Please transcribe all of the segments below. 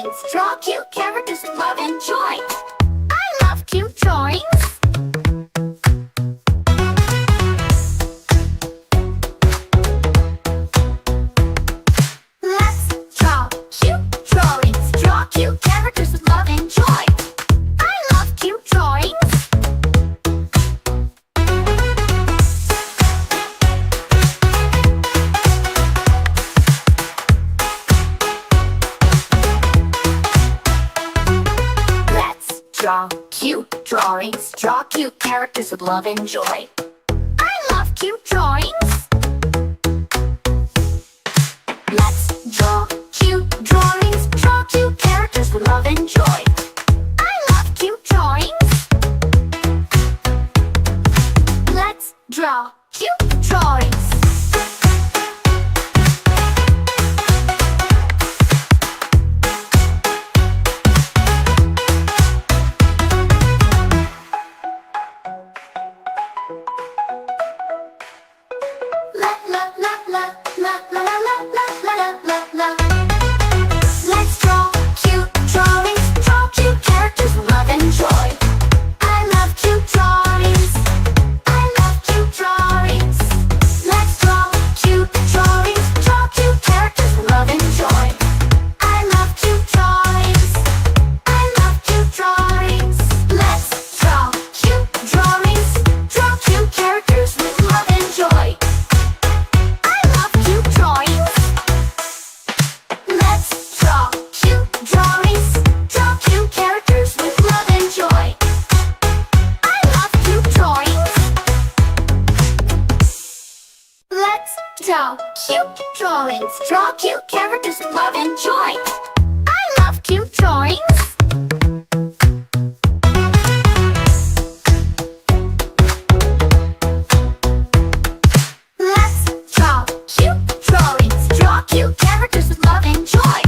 drawings. Draw cute characters with love and joy. I love cute drawings. Let's draw cute drawings. Draw cute characters with love and joy. I love cute drawings. Draw cute drawings. Draw cute characters with love and joy. I love cute drawings. Let's draw cute drawings. Draw cute characters with love and joy. I love cute drawings. Let's draw cute drawings. Let's draw cute drawings. Draw cute characters with love and joy. I love cute drawings. I love cute drawings. Let's draw cute drawings. Draw cute characters with love and joy. I love cute drawings. I love cute drawings. Let's draw cute drawings. Draw cute characters with love and joy. Let's draw cute drawings. Draw cute characters with love and joy. I love cute drawings. Let's draw cute drawings. Draw cute characters with love and joy.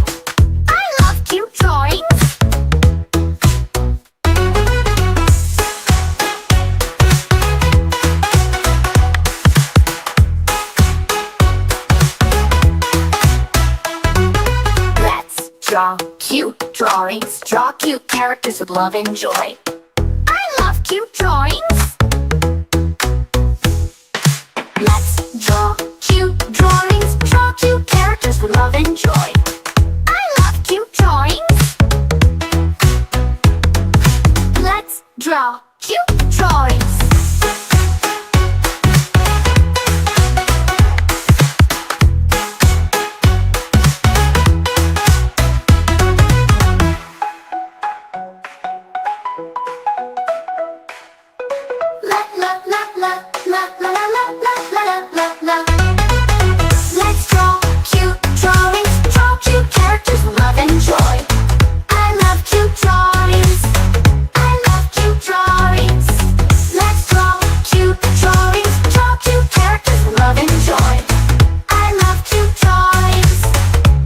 I love cute drawings. Let's draw cute drawings. Draw cute characters with love and joy. I love cute drawings. Let's draw cute drawings. Draw cute characters with love and joy. I love cute drawings. Let's draw cute drawings. Draw cute characters with love and joy. I love cute drawings. Let's draw cute drawings. Let's draw cute drawings. Draw cute characters with love and joy. I love cute drawings. I love cute drawings. Let's draw cute drawings. Draw cute characters with love and joy. I love cute drawings.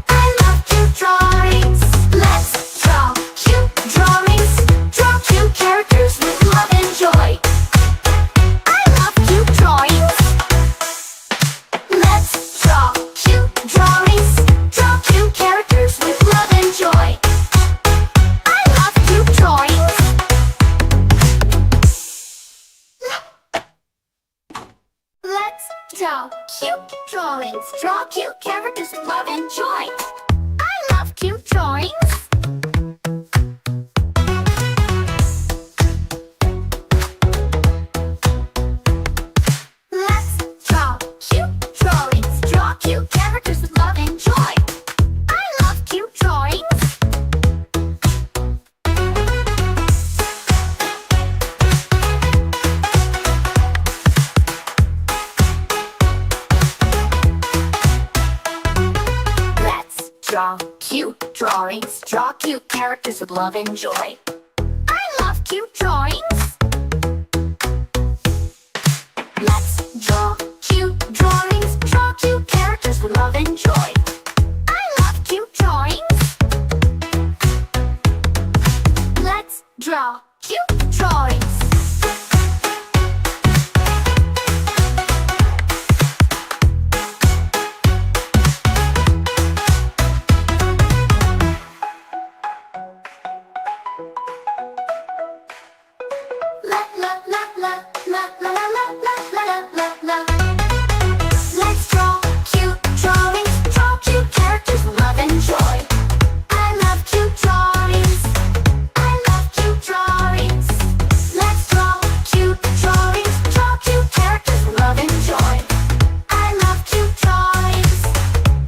I love cute drawings. Let's draw cute drawings. Draw cute characters with love and joy. I love cute drawings. Let's draw cute drawings. Draw cute characters with love and joy. I love cute drawings. Let's draw cute drawings. Draw cute characters with love and joy. I love cute drawings. Let's draw cute drawings. Draw cute characters with love and joy. I love cute drawings. Let's draw cute drawings. Draw cute characters with love and joy. I love cute drawings. Let's draw cute drawings. Draw cute characters with love and joy. I love cute drawings. Let's draw cute drawings. la la la la la. Let's draw cute drawings, draw cute characters, love and joy. I love cute drawings. I love cute drawings. Let's draw cute drawings, draw cute characters, love and joy. I love cute drawings.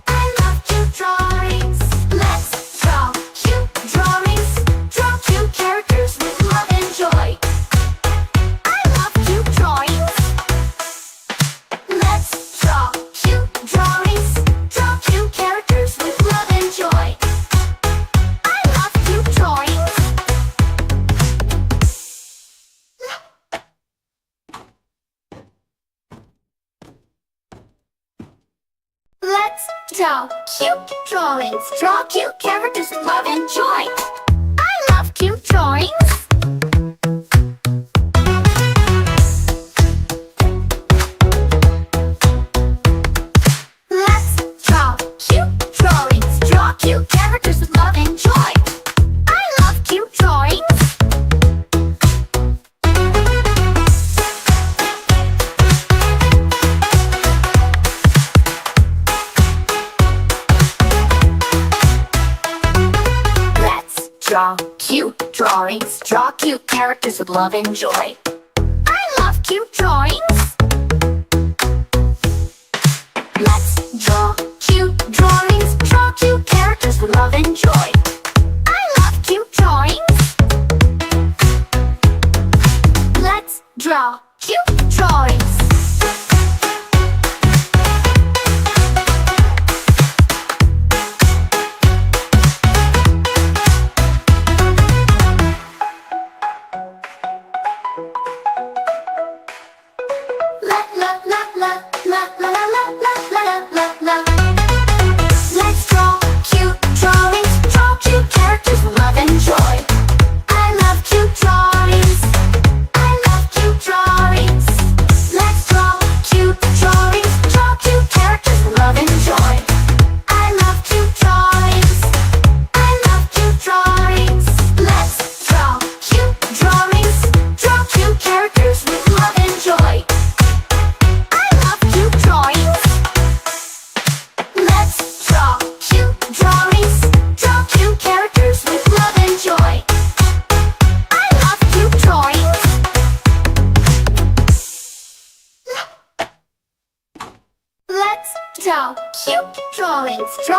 I love cute drawings. Let's draw cute drawings, draw cute characters with love and joy. I love cute drawings. Let's draw cute drawings, draw cute characters with love and joy. I love cute drawings. Let's draw cute drawings, draw cute characters with love and joy. I love cute drawings. Let's draw cute drawings, draw cute characters with love and joy. I love cute drawings. Let's draw cute drawings, draw cute characters with love and joy. I love cute drawings. Let's draw cute drawings, draw cute characters with love and joy. I love cute drawings. Let's draw cute drawings. La la la la la la la la la la la. Let's draw cute drawings, draw cute characters with love and joy. I love cute drawings. I love cute drawings. Let's draw cute drawings, draw cute characters with love and joy. I love cute drawings. I love cute drawings. Let's draw cute drawings, draw cute characters with love and joy. I love cute drawings. Let's draw cute drawings, draw cute characters with love and joy. I love cute drawings. Let's draw cute drawings, draw